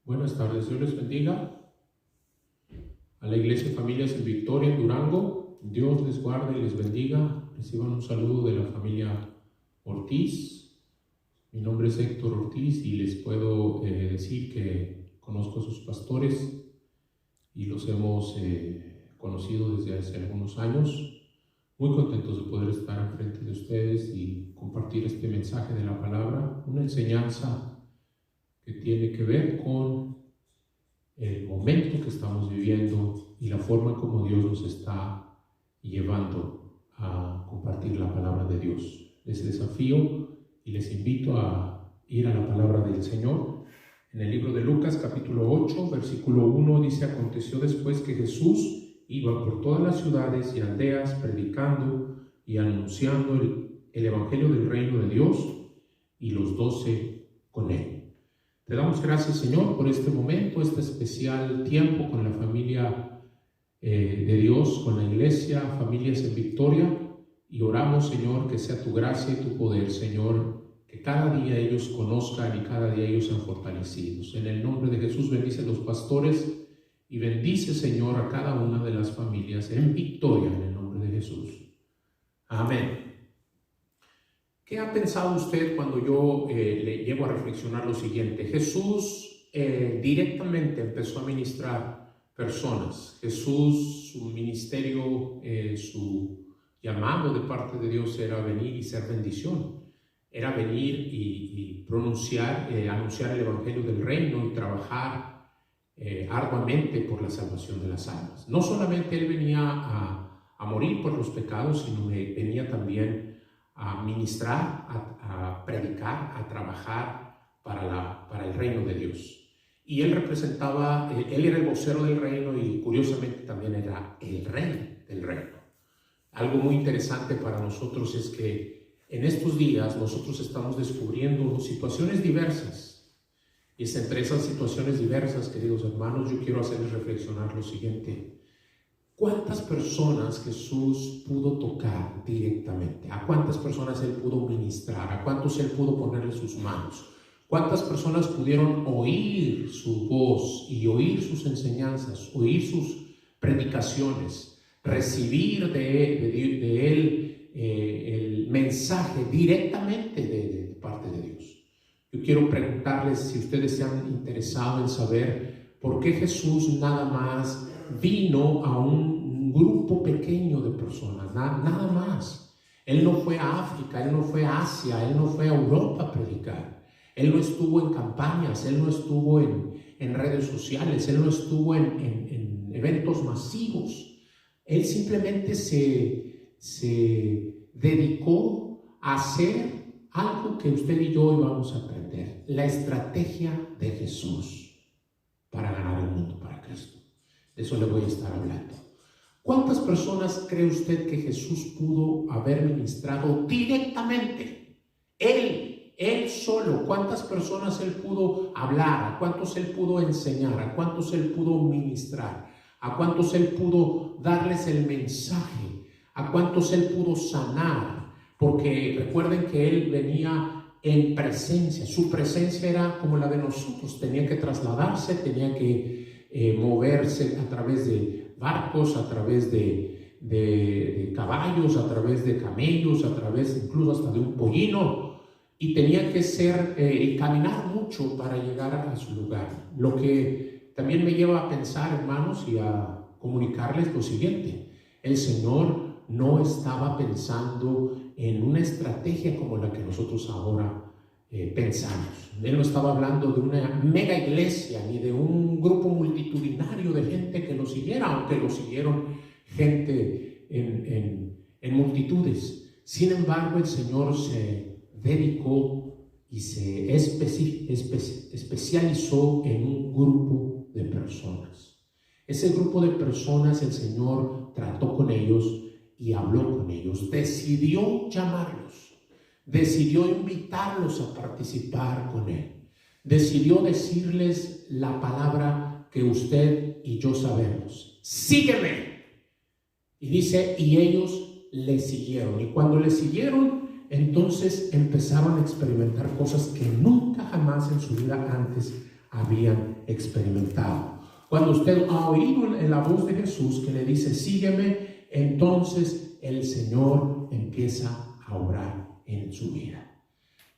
Buenas tardes, Dios les bendiga. A la Iglesia Familias en Victoria, en Durango, Dios les guarde y les bendiga. Reciban un saludo de la familia Ortiz. Mi nombre es Héctor Ortiz y les puedo decir que conozco a sus pastores y los hemos conocido desde hace algunos años. Muy contentos de poder estar enfrente de ustedes y compartir este mensaje de la palabra, una enseñanza que tiene que ver con el momento que estamos viviendo y la forma como Dios nos está llevando a compartir la palabra de Dios. Les desafío y les invito a ir a la palabra del Señor. En el libro de Lucas, capítulo 8, versículo 1, dice: aconteció después que Jesús iba por todas las ciudades y aldeas predicando y anunciando el evangelio del reino de Dios, y los 12 con él. Te damos gracias, Señor, por este momento, este especial tiempo con la familia de Dios, con la iglesia, Familias en Victoria, y oramos, Señor, que sea tu gracia y tu poder, Señor, que cada día ellos conozcan y cada día ellos sean fortalecidos. En el nombre de Jesús, bendice a los pastores y bendice, Señor, a cada una de las familias en Victoria, en el nombre de Jesús. Amén. ¿Qué ha pensado usted cuando yo le llevo a reflexionar lo siguiente? Jesús directamente empezó a ministrar personas. Jesús, su ministerio, su llamado de parte de Dios era venir y ser bendición. Era venir y pronunciar, anunciar el evangelio del reino y trabajar arduamente por la salvación de las almas. No solamente Él venía a morir por los pecados, sino que venía también a ministrar, a predicar, a trabajar para el reino de Dios. Y él representaba, él era el vocero del reino y curiosamente también era el rey del reino. Algo muy interesante para nosotros es que en estos días nosotros estamos descubriendo situaciones diversas. Y es entre esas situaciones diversas, queridos hermanos, yo quiero hacerles reflexionar lo siguiente. ¿Cuántas personas Jesús pudo tocar directamente? ¿A cuántas personas Él pudo ministrar? ¿A cuántos Él pudo ponerle sus manos? ¿Cuántas personas pudieron oír su voz y oír sus enseñanzas, oír sus predicaciones, recibir de Él el mensaje directamente de parte de Dios? Yo quiero preguntarles si ustedes se han interesado en saber por qué Jesús nada más vino a un grupo pequeño de personas, nada más. Él no fue a África, Él no fue a Asia, Él no fue a Europa a predicar. Él no estuvo en campañas, Él no estuvo en redes sociales, Él no estuvo en eventos masivos. Él simplemente se dedicó a hacer algo que usted y yo hoy vamos a aprender: la estrategia de Jesús para ganar el mundo para Cristo. De eso le voy a estar hablando. ¿Cuántas personas cree usted que Jesús pudo haber ministrado directamente? Él solo. ¿Cuántas personas Él pudo hablar? ¿A cuántos Él pudo enseñar? ¿A cuántos Él pudo ministrar? ¿A cuántos Él pudo darles el mensaje? ¿A cuántos Él pudo sanar? Porque recuerden que Él venía en presencia. Su presencia era como la de nosotros. Tenía que trasladarse, tenía que moverse a través de barcos, a través de caballos, a través de camellos, a través incluso hasta de un pollino, y tenía que caminar mucho para llegar a su lugar. Lo que también me lleva a pensar, hermanos, y a comunicarles lo siguiente: el Señor no estaba pensando en una estrategia como la que nosotros ahora pensamos. Él no estaba hablando de una mega iglesia ni de un grupo multitudinario de gente que lo siguiera, aunque lo siguieron gente en multitudes. Sin embargo, el Señor se dedicó y se especializó en un grupo de personas. Ese grupo de personas el Señor trató con ellos y habló con ellos, decidió llamarlos. Decidió invitarlos a participar con Él. Decidió decirles la palabra que usted y yo sabemos: sígueme. Y dice, y ellos le siguieron. Y cuando le siguieron, entonces empezaron a experimentar cosas que nunca jamás en su vida antes habían experimentado. Cuando usted ha oído la voz de Jesús que le dice, sígueme, entonces el Señor empieza a obrar en su vida.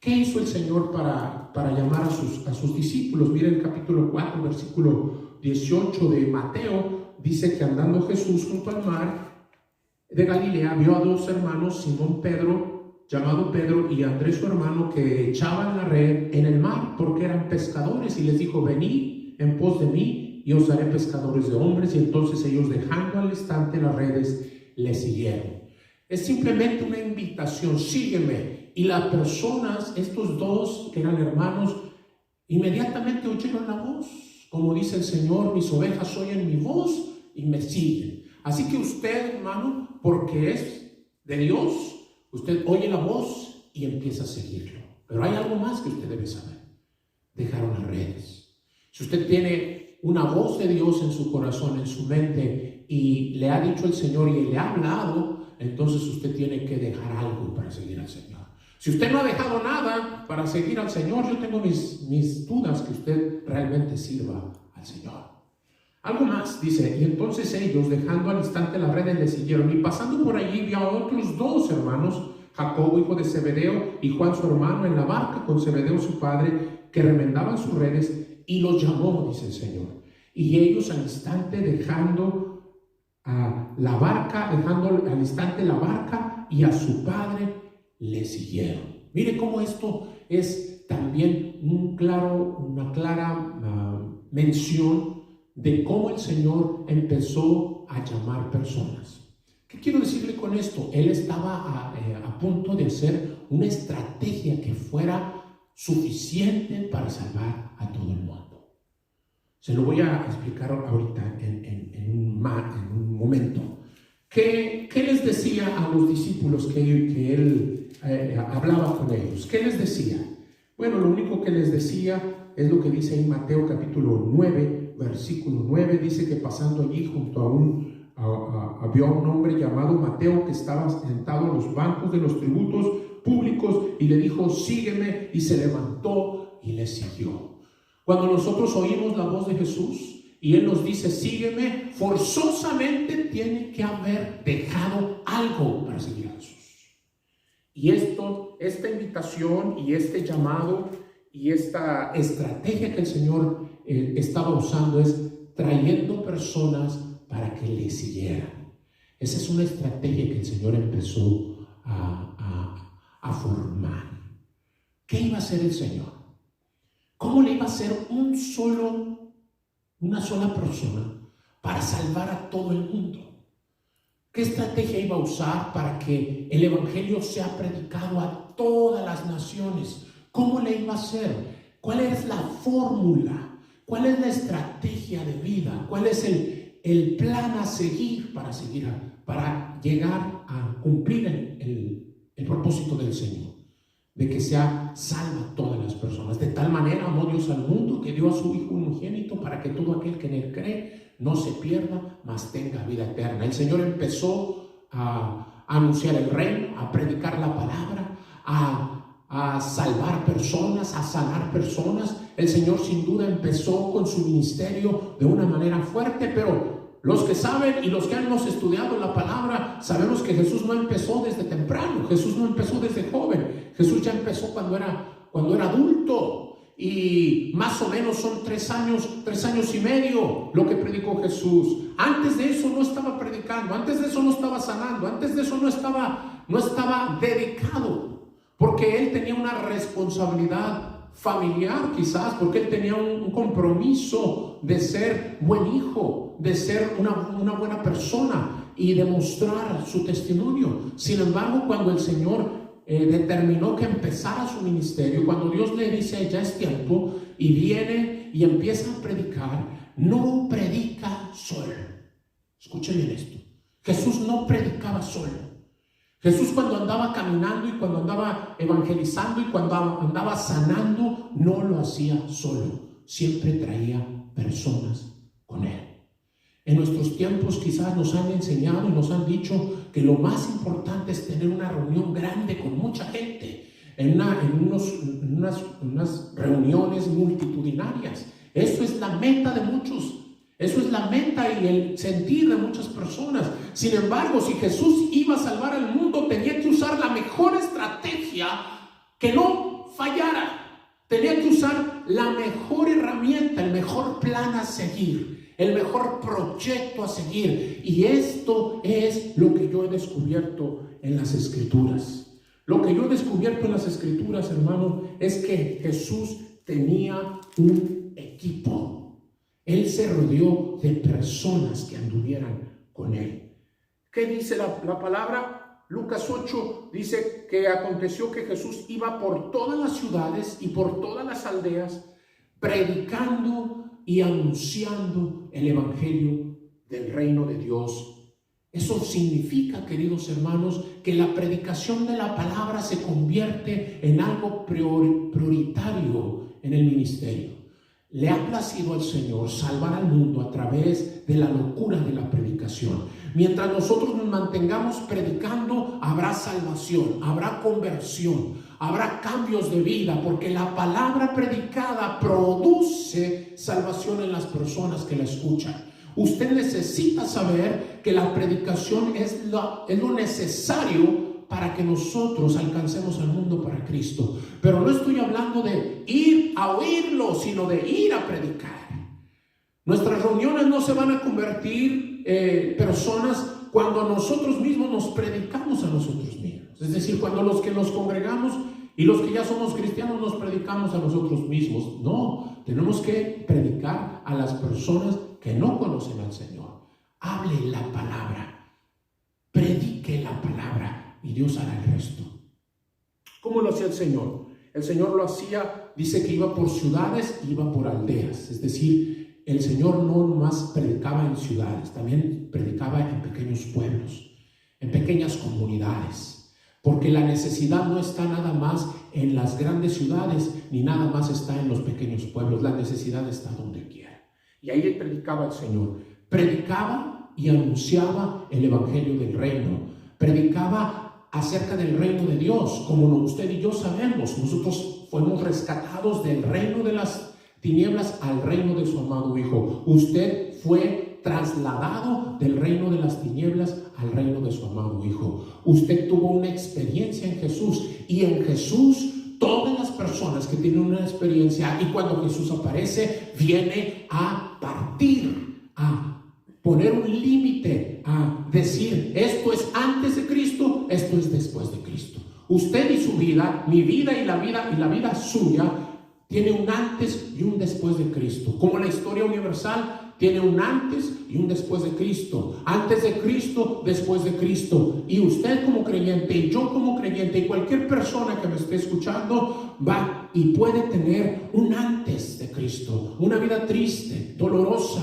¿Qué hizo el Señor para llamar a sus discípulos? Miren el capítulo 4, versículo 18 de Mateo, dice que andando Jesús junto al mar de Galilea, vio a dos hermanos, Simón Pedro, llamado Pedro, y Andrés su hermano, que echaban la red en el mar porque eran pescadores, y les dijo, venid en pos de mí y os haré pescadores de hombres. Y entonces ellos, dejando al instante las redes, le siguieron. Es simplemente una invitación, sígueme. Y las personas, estos dos que eran hermanos, inmediatamente oyeron la voz. Como dice el Señor, mis ovejas oyen mi voz y me siguen. Así que usted, hermano, porque es de Dios, usted oye la voz y empieza a seguirlo. Pero hay algo más que usted debe saber. Dejaron las redes. Si usted tiene una voz de Dios en su corazón, en su mente, y le ha dicho el Señor y le ha hablado, entonces usted tiene que dejar algo para seguir al Señor. Si usted no ha dejado nada para seguir al Señor, yo tengo mis dudas que usted realmente sirva al Señor. Algo más, dice, y entonces ellos, dejando al instante las redes, le siguieron. Y pasando por allí, vio a otros dos hermanos, Jacobo, hijo de Zebedeo, y Juan, su hermano, en la barca con Zebedeo, su padre, que remendaban sus redes, y los llamó, dice el Señor. Y ellos al instante dejando la barca y a su padre le siguieron. Mire cómo esto es también una clara mención de cómo el Señor empezó a llamar personas. ¿Qué quiero decirle con esto? Él estaba a punto de hacer una estrategia que fuera suficiente para salvar a todo el mundo. Se lo voy a explicar ahorita en un momento. ¿Qué les decía a los discípulos que él hablaba con ellos? ¿Qué les decía? Bueno, lo único que les decía es lo que dice en Mateo capítulo 9, versículo 9. Dice que pasando allí junto había un hombre llamado Mateo que estaba sentado en los bancos de los tributos públicos y le dijo, sígueme, y se levantó y le siguió. Cuando nosotros oímos la voz de Jesús y Él nos dice, sígueme, forzosamente tiene que haber dejado algo para seguir a Jesús. Y esta invitación y este llamado y esta estrategia que el Señor estaba usando es trayendo personas para que le siguieran. Esa es una estrategia que el Señor empezó a formar. ¿Qué iba a hacer el Señor? ¿Cómo le iba a hacer una sola persona para salvar a todo el mundo? ¿Qué estrategia iba a usar para que el Evangelio sea predicado a todas las naciones? ¿Cómo le iba a hacer? ¿Cuál es la fórmula? ¿Cuál es la estrategia de vida? ¿Cuál es el plan a seguir para llegar a cumplir el propósito del Señor? De que sea salva a todas las personas. De tal manera amó Dios al mundo que dio a su Hijo unigénito para que todo aquel que en Él cree no se pierda, mas tenga vida eterna. El Señor empezó a anunciar el reino, a predicar la palabra, a salvar personas, a sanar personas. El Señor sin duda empezó con su ministerio de una manera fuerte, pero los que saben y los que hemos estudiado la palabra, sabemos que Jesús no empezó desde temprano, Jesús no empezó desde joven, Jesús ya empezó cuando era adulto, y más o menos son 3 años y medio lo que predicó Jesús. Antes de eso no estaba predicando, antes de eso no estaba sanando, antes de eso no estaba dedicado, porque Él tenía una responsabilidad familiar, quizás porque Él tenía un compromiso de ser buen hijo, de ser una buena persona y demostrar su testimonio. Sin embargo, cuando el Señor determinó que empezara su ministerio, cuando Dios le dice ya es tiempo, y viene y empieza a predicar, no predica solo. Escuchen bien esto. Jesús no predicaba solo. Jesús, cuando andaba caminando y cuando andaba evangelizando y cuando andaba sanando, no lo hacía solo. Siempre traía personas con Él. En nuestros tiempos quizás nos han enseñado y nos han dicho que lo más importante es tener una reunión grande con mucha gente, en unas reuniones multitudinarias, Eso es la meta de muchos. Eso es la meta y el sentir de muchas personas. Sin embargo, si Jesús iba a salvar al mundo, tenía que usar la mejor estrategia que no fallara. Tenía que usar la mejor herramienta, el mejor plan a seguir, el mejor proyecto a seguir. Y esto es lo que yo he descubierto en las Escrituras. Lo que yo he descubierto en las Escrituras, hermano, es que Jesús tenía un equipo. Él se rodeó de personas que anduvieran con él. ¿Qué dice la palabra? Lucas 8 dice que aconteció que Jesús iba por todas las ciudades y por todas las aldeas, predicando y anunciando el evangelio del reino de Dios. Eso significa, queridos hermanos, que la predicación de la palabra se convierte en algo prioritario en el ministerio. Le ha placido al Señor salvar al mundo a través de la locura de la predicación. Mientras nosotros nos mantengamos predicando, habrá salvación, habrá conversión, habrá cambios de vida, porque la palabra predicada produce salvación en las personas que la escuchan. Usted necesita saber que la predicación es lo necesario para que nosotros alcancemos al mundo para Cristo. Pero no estoy hablando de ir a oírlo, sino de ir a predicar. Nuestras reuniones no se van a convertir personas cuando nosotros mismos nos predicamos a nosotros mismos. Es decir, cuando los que nos congregamos y los que ya somos cristianos nos predicamos a nosotros mismos. No, tenemos que predicar a las personas que no conocen al Señor. Hable la palabra, predique la palabra y Dios hará el resto. ¿Cómo lo hacía el Señor? El Señor lo hacía, dice que iba por ciudades y iba por aldeas. Es decir, el Señor no nomás predicaba en ciudades, también predicaba en pequeños pueblos, en pequeñas comunidades. Porque la necesidad no está nada más en las grandes ciudades, ni nada más está en los pequeños pueblos. La necesidad está donde quiera. Y ahí predicaba el Señor. Predicaba y anunciaba el evangelio del reino. Predicaba acerca del reino de Dios. Como usted y yo sabemos, nosotros fuimos rescatados del reino de las tinieblas al reino de su amado Hijo. Usted fue trasladado del reino de las tinieblas al reino de su amado Hijo. Usted tuvo una experiencia en Jesús, y en Jesús todas las personas que tienen una experiencia, y cuando Jesús aparece, viene a partir, a poner un límite, a decir, esto es antes de Cristo, esto es después de Cristo. Usted y su vida, mi vida y la vida suya, tiene un antes y un después de Cristo. Como la historia universal tiene un antes y un después de Cristo. Antes de Cristo, después de Cristo. Y usted como creyente, y yo como creyente, y cualquier persona que me esté escuchando, va y puede tener un antes de Cristo. Una vida triste, dolorosa,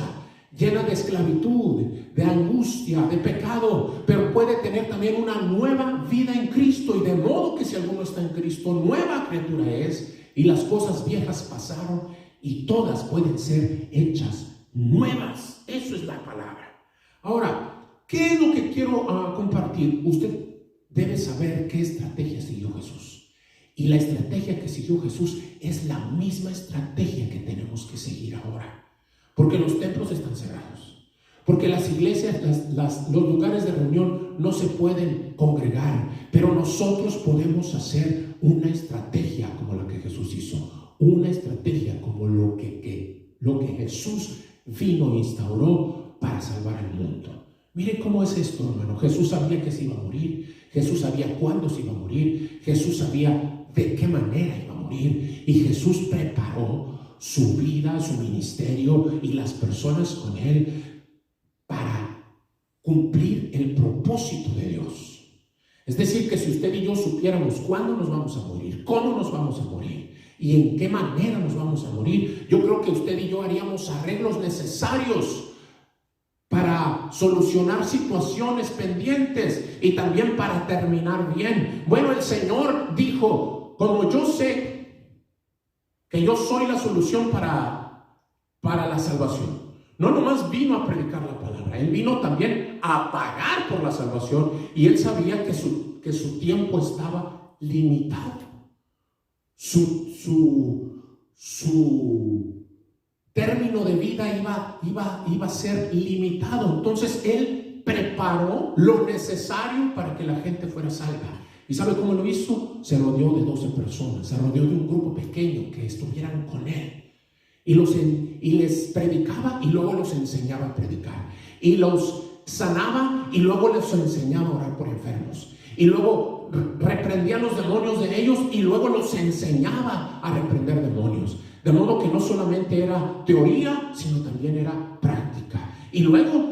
llena de esclavitud, de angustia, de pecado, pero puede tener también una nueva vida en Cristo. Y de modo que si alguno está en Cristo, nueva criatura es, y las cosas viejas pasaron y todas pueden ser hechas nuevas. Eso es la palabra. Ahora, ¿qué es lo que quiero compartir? Usted debe saber qué estrategia siguió Jesús. Y la estrategia que siguió Jesús es la misma estrategia que tenemos que seguir ahora. Porque los templos están cerrados. Porque las iglesias, los lugares de reunión no se pueden congregar. Pero nosotros podemos hacer una estrategia como la que Jesús hizo. Una estrategia como lo que Jesús vino e instauró para salvar al mundo. Mire cómo es esto, hermano. Jesús sabía que se iba a morir. Jesús sabía cuándo se iba a morir. Jesús sabía de qué manera iba a morir. Y Jesús preparó su vida, su ministerio y las personas con él para cumplir el propósito de Dios. Es decir, que si usted y yo supiéramos cuándo nos vamos a morir, cómo nos vamos a morir y en qué manera nos vamos a morir, yo creo que usted y yo haríamos arreglos necesarios para solucionar situaciones pendientes y también para terminar bien. Bueno, el Señor dijo, como yo sé que yo soy la solución para la salvación. No nomás vino a predicar la palabra, Él vino también a pagar por la salvación, y Él sabía que su tiempo estaba limitado. Su término de vida iba a ser limitado. Entonces Él preparó lo necesario para que la gente fuera salva. ¿Y sabe cómo lo hizo? Se rodeó de 12 personas, se rodeó de un grupo pequeño que estuvieran con Él. Y les predicaba y luego los enseñaba a predicar. Y los sanaba y luego les enseñaba a orar por enfermos. Y luego reprendía a los demonios de ellos y luego los enseñaba a reprender demonios. De modo que no solamente era teoría, sino también era práctica. Y luego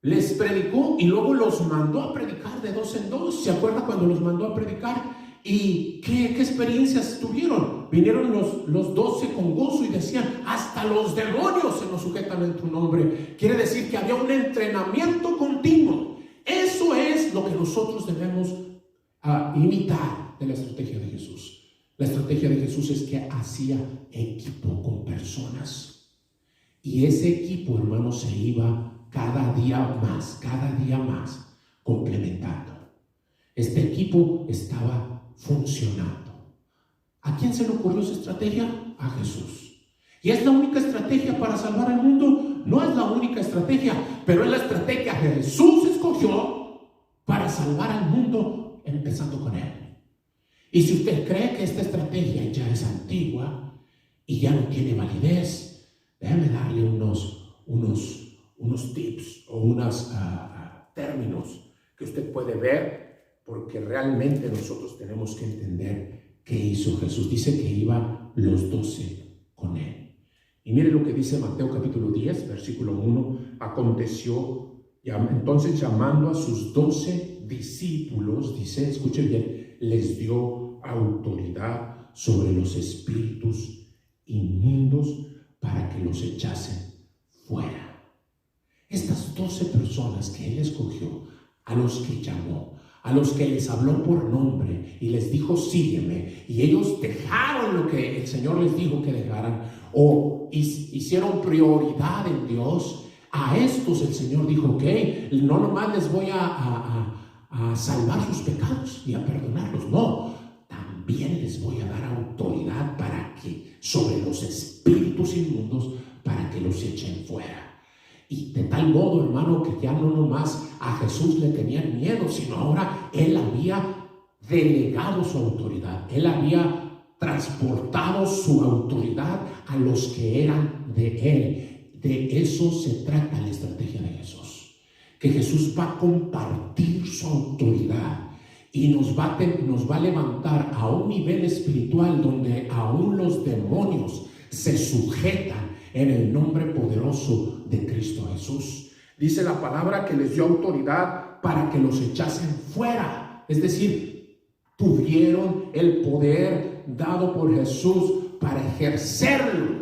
les predicó y luego los mandó a predicar de 2 en 2. ¿Se acuerda cuando los mandó a predicar? ¿Y qué experiencias tuvieron? Vinieron los 12 con gozo y decían: hasta los demonios se nos sujetan en tu nombre. Quiere decir que había un entrenamiento continuo. Eso es lo que nosotros debemos imitar de la estrategia de Jesús. La estrategia de Jesús es que hacía equipo con personas. Y ese equipo, hermanos, se iba cada día más complementando. Este equipo estaba funcionando. ¿A quién se le ocurrió esa estrategia? A Jesús. ¿Y es la única estrategia para salvar al mundo? No es la única estrategia, pero es la estrategia que Jesús escogió para salvar al mundo, empezando con Él. Y si usted cree que esta estrategia ya es antigua y ya no tiene validez, déjame darle unos tips o unos términos que usted puede ver, porque realmente nosotros tenemos que entender qué hizo Jesús. Dice que iban los 12 con Él. Y mire lo que dice Mateo capítulo 10, versículo 1. Aconteció, entonces llamando a sus 12 discípulos, dice, escuchen bien, les dio autoridad sobre los espíritus inmundos para que los echasen fuera. Estas 12 personas que Él escogió, a los que llamó, a los que les habló por nombre y les dijo: sígueme, y ellos dejaron lo que el Señor les dijo que dejaran, o hicieron prioridad en Dios. A estos el Señor dijo: ok, no nomás les voy a salvar sus pecados y a perdonarlos, no, también les voy a dar autoridad para que sobre los espíritus inmundos, para que los echen fuera. Y de tal modo, hermano, que ya no nomás a Jesús le tenían miedo, sino ahora Él había delegado su autoridad. Él había transportado su autoridad a los que eran de Él. De eso se trata la estrategia de Jesús. Que Jesús va a compartir su autoridad y nos va a levantar a un nivel espiritual donde aún los demonios se sujetan en el nombre poderoso de Cristo Jesús. Dice la palabra que les dio autoridad para que los echasen fuera. Es decir, tuvieron el poder dado por Jesús para ejercerlo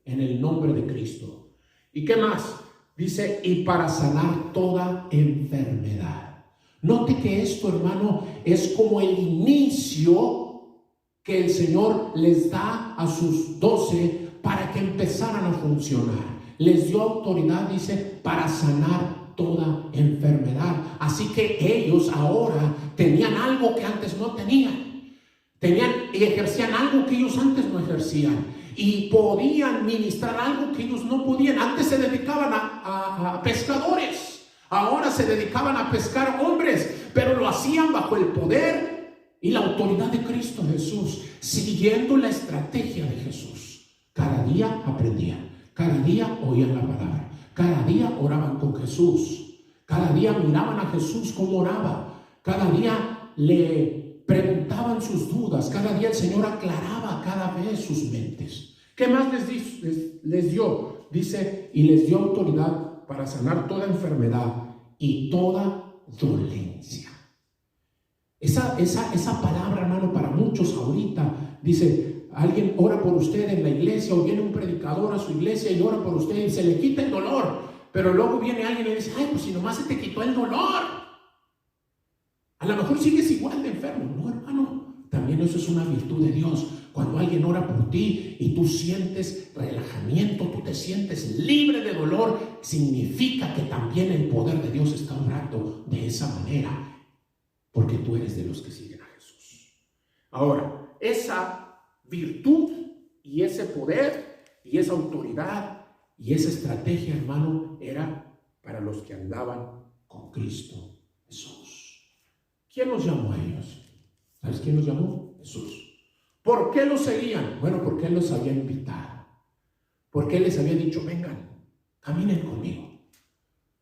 en el nombre de Cristo. ¿Y qué más? Dice, y para sanar toda enfermedad. Note que esto, hermano, es como el inicio que el Señor les da a sus 12 para que empezaran a funcionar. Les dio autoridad, dice, para sanar toda enfermedad. Así que ellos ahora tenían algo que antes no tenían. Tenían y ejercían algo que ellos antes no ejercían. Y podían ministrar algo que ellos no podían. Antes se dedicaban a pescadores. Ahora se dedicaban a pescar hombres. Pero lo hacían bajo el poder y la autoridad de Cristo Jesús, siguiendo la estrategia de Jesús. Cada día aprendían, cada día oían la palabra, cada día oraban con Jesús, cada día miraban a Jesús cómo oraba, cada día le preguntaban sus dudas, cada día el Señor aclaraba cada vez sus mentes. ¿Qué más les dio? Dice, y les dio autoridad para sanar toda enfermedad y toda dolencia. Esa palabra, hermano, para muchos ahorita, dice, alguien ora por usted en la iglesia o viene un predicador a su iglesia y ora por usted y se le quita el dolor, pero luego viene alguien y dice: ay, pues si nomás se te quitó el dolor, a lo mejor sigues igual de enfermo. No, hermano, también eso es una virtud de Dios. Cuando alguien ora por ti y tú sientes relajamiento, tú te sientes libre de dolor, significa que también el poder de Dios está obrando de esa manera, porque tú eres de los que siguen a Jesús. Ahora, esa virtud y ese poder Y esa autoridad y esa estrategia, hermano, era para los que andaban con Cristo Jesús. ¿Quién los llamó a ellos? ¿Sabes quién los llamó? Jesús. ¿Por qué los seguían? Bueno, porque Él los había invitado. Porque Él les había dicho, vengan, caminen conmigo,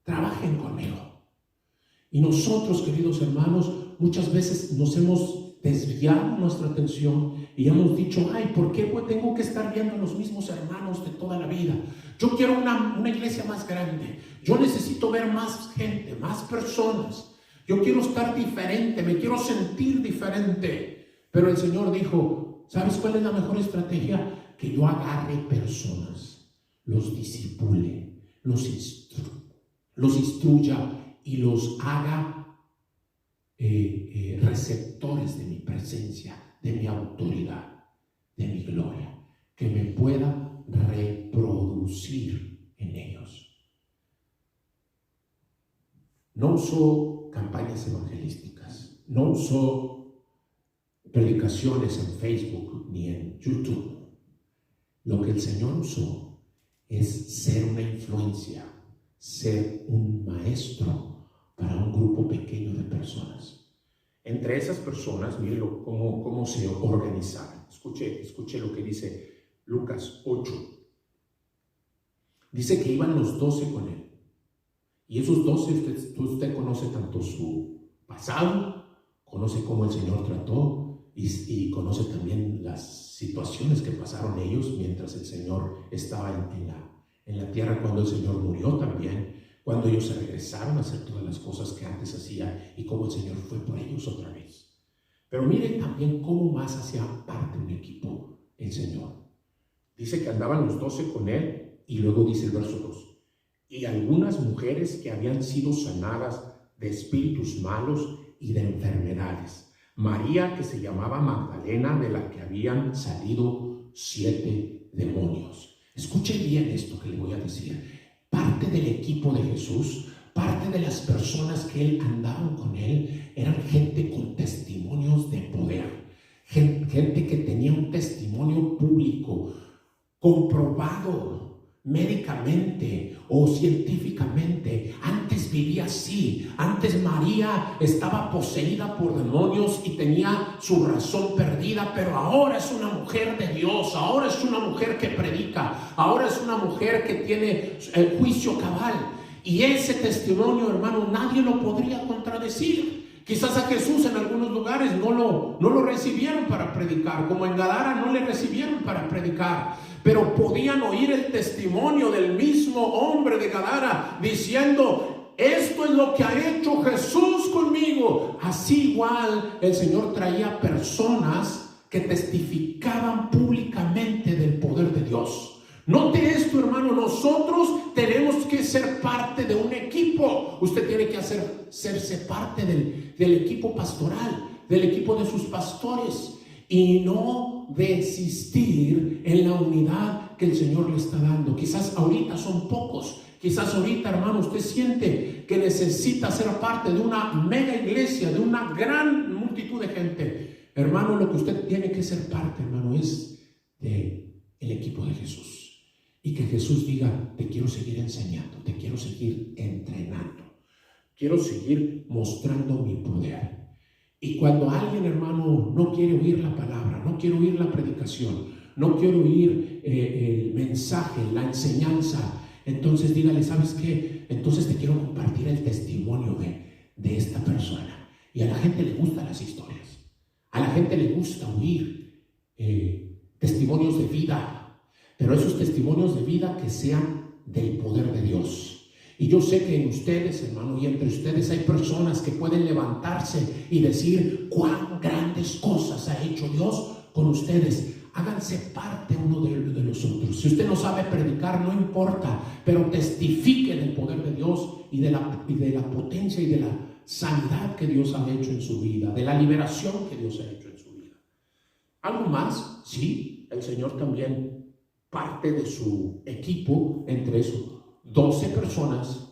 trabajen conmigo. Y nosotros, queridos hermanos, muchas veces nos hemos desviado nuestra atención y hemos dicho, ay, ¿por qué tengo que estar viendo a los mismos hermanos de toda la vida? Yo quiero una iglesia más grande. Yo necesito ver más gente, más personas. Yo quiero estar diferente, me quiero sentir diferente. Pero el Señor dijo, ¿sabes cuál es la mejor estrategia? Que yo agarre personas, los discipule, los instruya y los haga receptores de mi presencia, de mi autoridad, de mi gloria, que me pueda reproducir en ellos. No usó campañas evangelísticas, no usó predicaciones en Facebook ni en YouTube. Lo que el Señor usó es ser una influencia, ser un maestro para un grupo pequeño de personas. Entre esas personas, miren cómo se organizaban. Escuche lo que dice Lucas 8. Dice que iban los 12 con Él. Y esos 12, usted conoce tanto su pasado, conoce cómo el Señor trató y conoce también las situaciones que pasaron ellos mientras el Señor estaba en la tierra, cuando el Señor murió también, cuando ellos se regresaron a hacer todas las cosas que antes hacía y cómo el Señor fue por ellos otra vez. Pero miren también cómo más hacía parte de un equipo el Señor. Dice que andaban los 12 con Él y luego dice el verso 2. Y algunas mujeres que habían sido sanadas de espíritus malos y de enfermedades. María, que se llamaba Magdalena, de la que habían salido 7 demonios. Escuchen bien esto que le voy a decir. Parte del equipo de Jesús, parte de las personas que Él andaban con Él, eran gente con testimonios de poder. Gente que tenía un testimonio público, comprobado médicamente o científicamente. Antes vivía así. Antes María estaba poseída por demonios y tenía su razón perdida, pero ahora es una mujer de Dios, ahora es una mujer que predica, ahora es una mujer que tiene juicio cabal. Y ese testimonio, hermano, nadie lo podría contradecir. Quizás a Jesús en algunos lugares no lo recibieron para predicar, como en Gadara no le recibieron para predicar, pero podían oír el testimonio del mismo hombre de Gadara diciendo, esto es lo que ha hecho Jesús conmigo. Así igual el Señor traía personas que testificaban públicamente del poder de Dios. Note esto, hermano, nosotros tenemos que ser parte de un equipo. Usted tiene que hacerse parte del equipo pastoral, del equipo de sus pastores, y no desistir en la unidad que el Señor le está dando. Quizás ahorita son pocos, quizás ahorita, hermano, usted siente que necesita ser parte de una mega iglesia, de una gran multitud de gente. Hermano, lo que usted tiene que ser parte, hermano, es del equipo de Jesús. Y que Jesús diga, te quiero seguir enseñando, te quiero seguir entrenando, quiero seguir mostrando mi poder. Y cuando alguien, hermano, no quiere oír la palabra, no quiere oír la predicación, no quiere oír el mensaje, la enseñanza, entonces dígale, ¿sabes qué? Entonces te quiero compartir el testimonio de esta persona. Y a la gente le gustan las historias, a la gente le gusta oír testimonios de vida. Pero esos testimonios de vida que sean del poder de Dios. Y yo sé que en ustedes, hermano, y entre ustedes hay personas que pueden levantarse y decir cuán grandes cosas ha hecho Dios con ustedes. Háganse parte uno de los otros. Si usted no sabe predicar, no importa, pero testifiquen el poder de Dios y de la potencia y de la sanidad que Dios ha hecho en su vida, de la liberación que Dios ha hecho en su vida. ¿Algo más? Sí, el Señor también parte de su equipo, entre esos 12 personas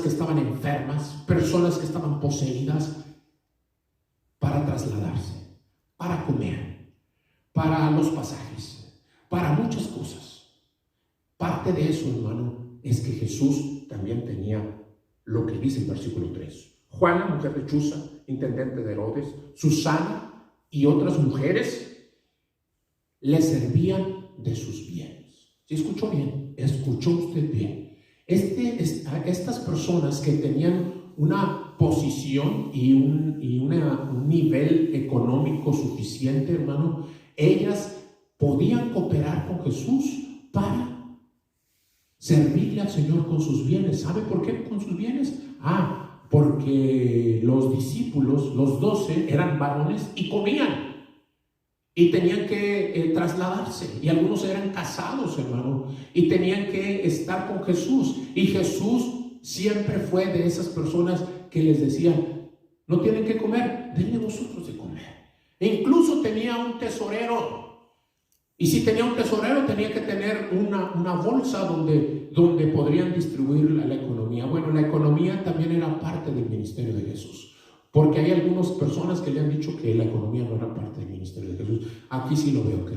que estaban enfermas, personas que estaban poseídas, para trasladarse, para comer, para los pasajes, para muchas cosas. aparte de eso, hermano, es que Jesús también tenía lo que dice el versículo 3. Juana, mujer de Chuza, intendente de Herodes, Susana y otras mujeres le servían de sus bienes. ¿Sí escuchó bien? ¿Escuchó usted bien? Estas personas que tenían una posición y un nivel económico suficiente, hermano, ellas podían cooperar con Jesús para servirle al Señor con sus bienes. ¿Sabe por qué con sus bienes? Porque los discípulos, los 12, eran varones y comían. Y tenían que trasladarse. Y algunos eran casados, hermano. Y tenían que estar con Jesús. Y Jesús siempre fue de esas personas que les decía: no tienen que comer, denle vosotros de comer. E incluso tenía un tesorero. Y si tenía un tesorero, tenía que tener una bolsa donde podrían distribuir la economía. Bueno, la economía también era parte del ministerio de Jesús. Porque hay algunas personas que le han dicho que la economía no era parte del ministerio de Jesús. Aquí sí lo veo, que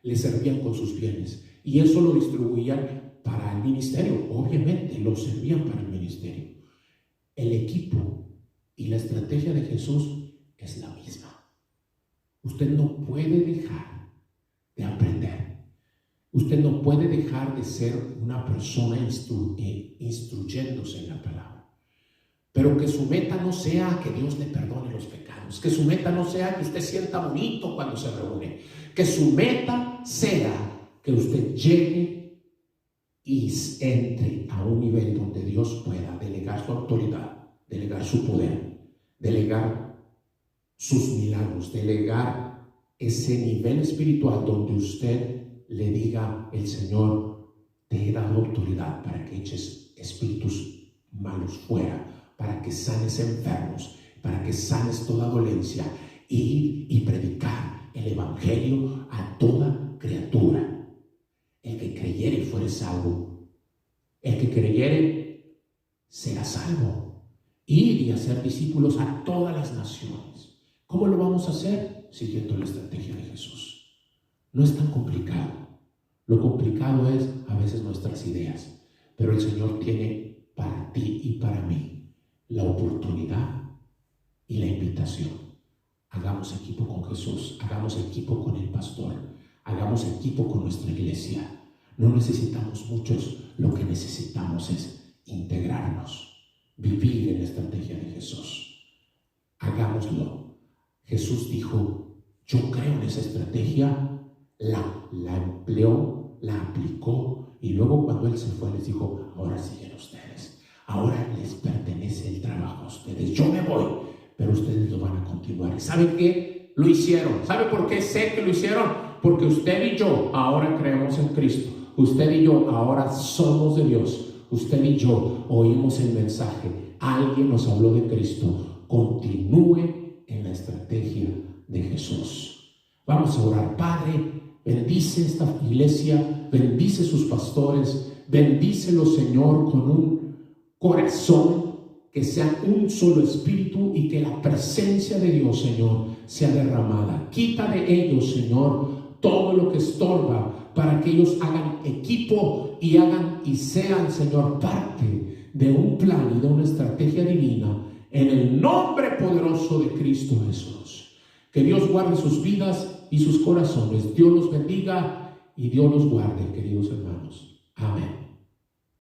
le servían con sus bienes. Y eso lo distribuían para el ministerio. Obviamente, lo servían para el ministerio. El equipo y la estrategia de Jesús es la misma. Usted no puede dejar de aprender. Usted no puede dejar de ser una persona instruyéndose en la palabra. Pero que su meta no sea que Dios le perdone los pecados. Que su meta no sea que usted sienta bonito cuando se reúne. Que su meta sea que usted llegue y entre a un nivel donde Dios pueda delegar su autoridad, delegar su poder, delegar sus milagros, delegar ese nivel espiritual donde usted le diga: el Señor, te he dado autoridad para que eches espíritus malos fuera, para que sanes enfermos, para que sanes toda dolencia, ir y predicar el evangelio a toda criatura. El que creyere fuere salvo. El que creyere será salvo. Ir y hacer discípulos a todas las naciones. ¿Cómo lo vamos a hacer? Siguiendo la estrategia de Jesús. No es tan complicado. Lo complicado es a veces nuestras ideas. Pero el Señor tiene para ti y para mí la oportunidad y la invitación. Hagamos equipo con Jesús, hagamos equipo con el pastor, hagamos equipo con nuestra iglesia. No necesitamos muchos, lo que necesitamos es integrarnos, vivir en la estrategia de Jesús. Hagámoslo. Jesús dijo: yo creo en esa estrategia, la empleó, la aplicó, y luego cuando Él se fue les dijo: ahora siguen ustedes. Ahora les pertenece el trabajo a ustedes. Yo me voy, pero ustedes lo van a continuar. ¿Y saben qué? Lo hicieron. ¿Sabe por qué sé que lo hicieron? Porque usted y yo ahora creemos en Cristo. Usted y yo ahora somos de Dios. Usted y yo oímos el mensaje. Alguien nos habló de Cristo. Continúe en la estrategia de Jesús. Vamos a orar. Padre, bendice esta iglesia, bendice sus pastores, bendícelos, Señor, con un corazón que sea un solo espíritu y que la presencia de Dios, Señor, sea derramada. Quita de ellos, Señor, todo lo que estorba para que ellos hagan equipo y sean, Señor, parte de un plan y de una estrategia divina, en el nombre poderoso de Cristo Jesús. Que Dios guarde sus vidas y sus corazones. Dios los bendiga y Dios los guarde, queridos hermanos.